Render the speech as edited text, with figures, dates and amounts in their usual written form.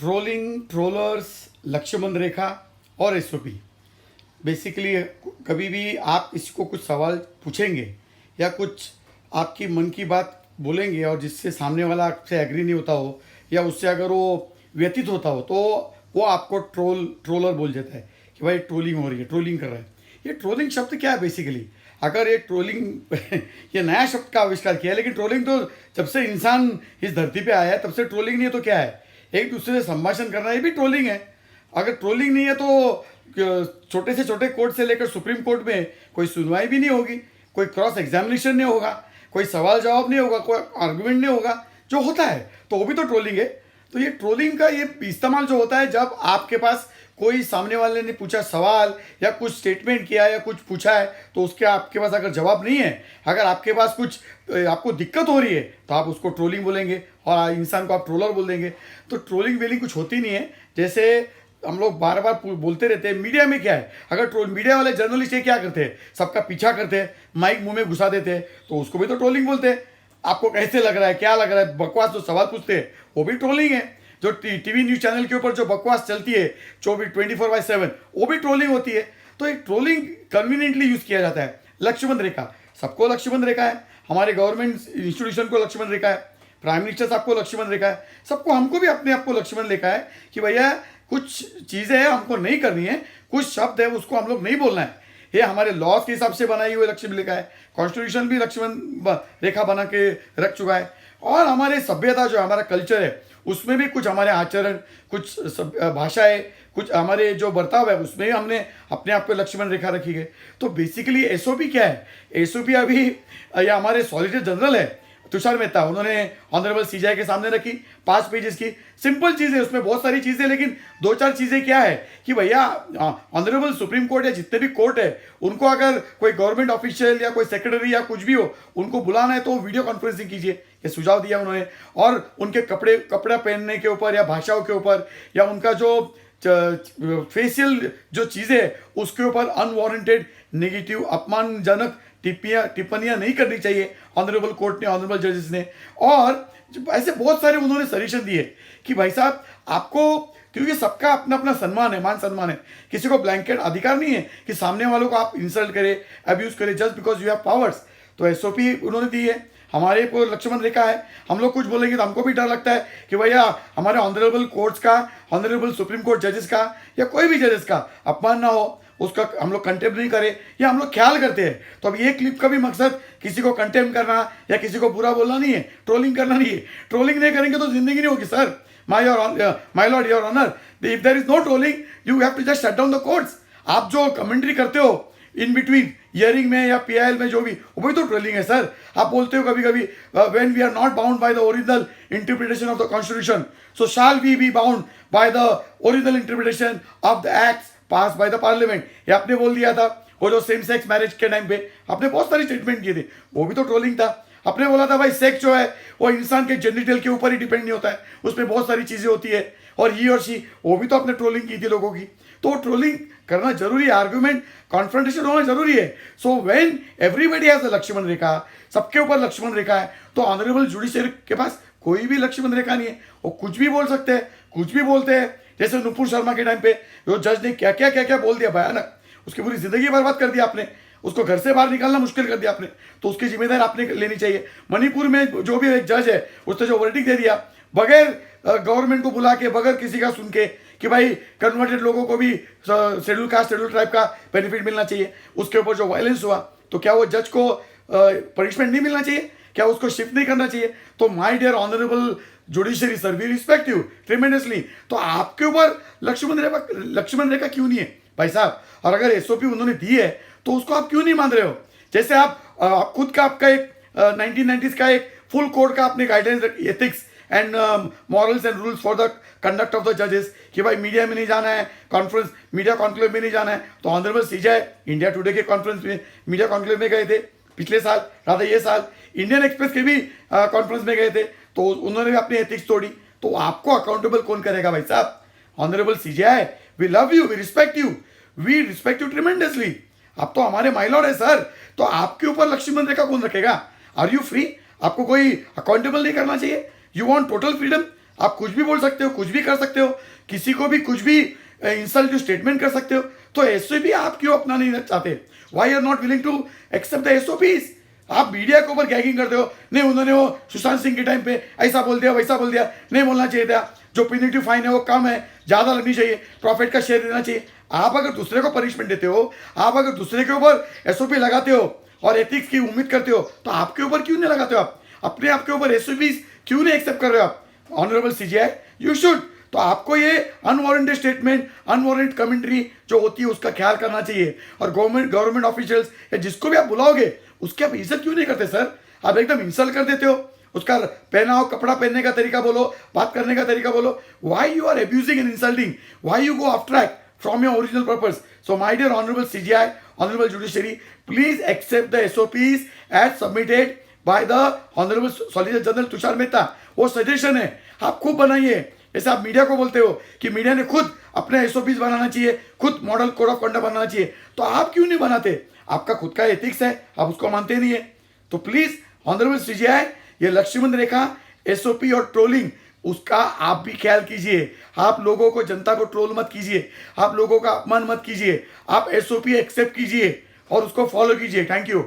Trolling, trollers, Lakshman रेखा और SOP. Basically कभी भी आप इसको कुछ सवाल पूछेंगे या कुछ आपकी मन की बात बोलेंगे और जिससे सामने वाला आपसे एग्री नहीं होता हो या उससे अगर वो व्यतीत होता हो तो वो आपको ट्रोलर बोल देता है कि भाई ट्रोलिंग हो रही है, ट्रोलिंग कर रहा है। ये ट्रोलिंग शब्द क्या है बेसिकली? अगर ये ट्रोलिंग ये नया शब्द का आविष्कार किया है, लेकिन ट्रोलिंग तो जब से इंसान इस धरती पे आया है तब से ट्रोलिंग नहीं है तो क्या है? एक दूसरे से संभाषण करना ये भी ट्रोलिंग है। अगर ट्रोलिंग नहीं है तो छोटे से छोटे कोर्ट से लेकर सुप्रीम कोर्ट में कोई सुनवाई भी नहीं होगी, कोई क्रॉस एग्जामिनेशन नहीं होगा, कोई सवाल जवाब नहीं होगा, कोई आर्गुमेंट नहीं होगा। जो होता है तो वो भी तो ट्रोलिंग है। तो ये ट्रोलिंग का ये इस्तेमाल जो होता है जब आपके पास कोई सामने वाले ने पूछा सवाल या कुछ स्टेटमेंट किया या कुछ पूछा है तो उसके आपके पास अगर जवाब नहीं है, अगर आपके पास कुछ आपको दिक्कत हो रही है तो आप उसको ट्रोलिंग बोलेंगे और इंसान को आप ट्रोलर बोल देंगे। तो ट्रोलिंग वेलिंग कुछ होती नहीं है। जैसे हम लोग बार बार बोलते रहते हैं, मीडिया में क्या है, अगर ट्रोल मीडिया वाले जर्नलिस्ट ये क्या करते हैं, सबका पीछा करते हैं, माइक मुंह में घुसा देते हैं, तो उसको भी तो ट्रोलिंग बोलते हैं। आपको कैसे लग रहा है, क्या लग रहा है, बकवास जो सवाल पूछते हैं वो भी ट्रोलिंग है। जो टीवी न्यूज चैनल के ऊपर जो बकवास चलती है 24/7 वो भी ट्रोलिंग होती है। तो एक ट्रोलिंग कन्वीनियंटली यूज किया जाता है। लक्ष्मण रेखा, सबको लक्ष्मण रेखा है, हमारे गवर्नमेंट इंस्टीट्यूशन को लक्ष्मण रेखा है, प्राइम मिनिस्टर साहब को लक्ष्मण रेखा है, सबको, हमको भी अपने आप को लक्ष्मण रेखा है कि भैया कुछ चीज़ें हैं हमको नहीं करनी है, कुछ शब्द है उसको हम लोग नहीं बोलना है। ये हमारे लॉज के हिसाब से बनाई हुई लक्ष्मण रेखा है, कॉन्स्टिट्यूशन भी लक्ष्मण रेखा बना के रख चुका है। और हमारे सभ्यता जो हमारा कल्चर है उसमें भी कुछ हमारे आचरण, कुछ भाषाएं, कुछ हमारे जो बर्ताव है उसमें भी हमने अपने आप पे लक्ष्मण रेखा रखी है। तो बेसिकली एसओपी क्या है? एसओपी अभी या हमारे सॉलिसिटर जनरल है तुषार मेहता, उन्होंने ऑनरेबल सीजीआई के सामने रखी 5 पेजेस की। सिंपल चीज़ है, उसमें बहुत सारी चीज़ें, लेकिन 2-4 चीज़ें क्या है कि भैया ऑनरेबल सुप्रीम कोर्ट या जितने भी कोर्ट है उनको अगर कोई गवर्नमेंट ऑफिशियल या कोई सेक्रेटरी या कुछ भी हो उनको बुलाना है तो वीडियो कॉन्फ्रेंसिंग कीजिए, ये सुझाव दिया उन्होंने। और उनके कपड़ा पहनने के ऊपर या भाषाओं के ऊपर या उनका जो फेशियल जो चीज़ें है उसके ऊपर अनवारंटेड नेगेटिव अपमानजनक टिप्पणियां नहीं करनी चाहिए ऑनरेबल कोर्ट ने, ऑनरेबल जजेस ने। और ऐसे बहुत सारे उन्होंने सजेशन दिए कि भाई साहब आपको, क्योंकि सबका अपना अपना सम्मान है, मान सम्मान है, किसी को ब्लैंकेट अधिकार नहीं है कि सामने वालों को आप इंसल्ट करें, अब्यूज करें just because you have powers. तो एसओपी उन्होंने दी है, हमारे को लक्ष्मण रेखा है। हम लोग कुछ बोलेंगे तो हमको भी डर लगता है कि भैया हमारे ऑनरेबल कोर्ट्स का, ऑनरेबल सुप्रीम कोर्ट जजेस का या कोई भी जजेस का अपमान ना हो, उसका हम लोग कंटेम नहीं करें या हम लोग ख्याल करते हैं। तो अब ये क्लिप का भी मकसद किसी को कंटेम करना या किसी को बुरा बोलना नहीं है, ट्रोलिंग करना नहीं है। ट्रोलिंग नहीं करेंगे तो जिंदगी नहीं होगी sir. My lord your honour, if there is no trolling you have to just shut down the courts. आप जो कमेंट्री करते हो इन बिटवीन हियरिंग में या पीआईएल में जो भी, वो भी तो ट्रोलिंग है सर। आप बोलते हो कभी कभी when we are not bound by the original interpretation of the constitution so shall we be bound by the original interpretation of the acts pass by the parliament. ये आपने बोल दिया था। वो जो सेम सेक्स मैरिज के time पे आपने बहुत सारी स्टेटमेंट किए थे, वो भी तो ट्रोलिंग था। आपने बोला था भाई सेक्स जो है वो इंसान के जेनिटल के ऊपर ही डिपेंड नहीं होता है, उसमें बहुत सारी चीजें होती है, और ही और शी, वो भी तो आपने ट्रोलिंग की थी लोगों की। तो ट्रोलिंग करना जरूरी है, आर्ग्यूमेंट कॉन्फ्रंटेशन होना जरूरी है। So when everybody has a Lakshman rekha, सबके ऊपर लक्ष्मण रेखा है, तो ऑनरेबल जुडिशरी के पास कोई भी लक्ष्मण रेखा नहीं है। वो कुछ भी बोल सकते हैं, कुछ भी बोलते हैं। जैसे नुपुर शर्मा के टाइम पे जो जज ने क्या क्या बोल दिया भयानक, उसकी पूरी जिंदगी बर्बाद कर दिया आपने, उसको घर से बाहर निकालना मुश्किल कर दिया आपने, तो उसकी जिम्मेदारी आपने लेनी चाहिए। मणिपुर में जो भी एक जज है उसने जो वर्डिक्ट दे दिया बगैर गवर्नमेंट को बुला के, बगैर किसी का सुन के कि भाई कन्वर्टेड लोगों को भी शेड्यूल कास्ट शेड्यूल ट्राइब का बेनिफिट मिलना चाहिए, उसके ऊपर जो वायलेंस हुआ, तो क्या वो जज को पनिशमेंट नहीं मिलना चाहिए? क्या उसको शिफ्ट नहीं करना चाहिए? तो my dear honourable judiciary sir, we respect you tremendously. तो आपके ऊपर लक्ष्मण रेखा क्यों नहीं है भाई साहब? और अगर एसओपी उन्होंने दी है तो उसको आप क्यों नहीं मान रहे हो? जैसे आप खुद का आपका एक 1990s का एक फुल कोड का आपने guidance, ethics and morals and rules for the conduct of the जजेस कि भाई मीडिया में नहीं जाना है, कॉन्फ्रेंस मीडिया कॉन्क्लेव में नहीं जाना है। तो ऑनरेबल सीजीआई इंडिया टुडे के कॉन्फ्रेंस में मीडिया कॉन्क्लेव में गए थे पिछले साल, राधा ये साल इंडियन एक्सप्रेस के भी कॉन्फ्रेंस में गए थे, तो उन्होंने भी अपनी एथिक्स तोड़ी। तो आपको अकाउंटेबल कौन करेगा भाई साहब? Honourable CJI, we love you, we respect you, we respect you tremendously. आप तो हमारे माय लॉर्ड है सर। तो आपके ऊपर लक्ष्मण रेखा कौन रखेगा? Are you free? आपको कोई अकाउंटेबल नहीं करना चाहिए? You want total freedom? आप कुछ भी बोल सकते हो, कुछ भी कर सकते हो, किसी को भी कुछ भी इंसल्ट स्टेटमेंट कर सकते हो। तो एसओपी आप क्यों अपना नहीं चाहते? Why are not willing to accept the SOPs? आप मीडिया के ऊपर गैगिंग करते हो, नहीं उन्होंने वो सुशांत सिंह के टाइम पे ऐसा बोल दिया, वैसा बोल दिया, नहीं बोलना चाहिए था, जो पिनिटिव फाइन है वो कम है, ज़्यादा लगनी चाहिए, प्रॉफिट का शेयर देना चाहिए। आप अगर दूसरे को पनिशमेंट देते हो, आप अगर दूसरे के ऊपर एसओपी लगाते हो और एथिक्स की उम्मीद करते हो, तो आपके ऊपर क्यों नहीं लगाते हो? आप अपने आपके ऊपर एसओपीज क्यों नहीं एक्सेप्ट कर रहे हो? आप ऑनरेबल सीजीआई, यू शुड। तो आपको ये अनवारंटेड स्टेटमेंट, अनवारंटेड कमेंट्री जो होती है उसका ख्याल करना चाहिए। और गवर्नमेंट ऑफिशियल्स या जिसको भी आप बुलाओगे उसकी आप इज्जत क्यों नहीं करते सर? आप एकदम इंसल्ट कर देते हो। उसका पहनाओ, कपड़ा पहनने का तरीका बोलो, बात करने का तरीका बोलो। Why you are abusing and insulting? Why you go off track from your original purpose? So my dear honorable CGI, honorable judiciary, please accept the SOPs as submitted by the honorable solicitor general Tushar Mehta. वो suggestion है, आप खूब बनाइए। जैसे आप media को बोलते हो कि मीडिया ने खुद अपने एसओपीज बनाना चाहिए, खुद मॉडल कोड ऑफ कंडक्ट बनाना चाहिए, तो आप क्यों नहीं बनाते? आपका खुद का एथिक्स है, आप उसको मानते नहीं है। तो प्लीज ऑनरेबल सीजीआई, ये लक्ष्मण रेखा, एसओपी और ट्रोलिंग, उसका आप भी ख्याल कीजिए। आप लोगों को, जनता को ट्रोल मत कीजिए, आप लोगों का अपमान मत कीजिए, आप एसओपी एक्सेप्ट कीजिए और उसको फॉलो कीजिए। Thank you.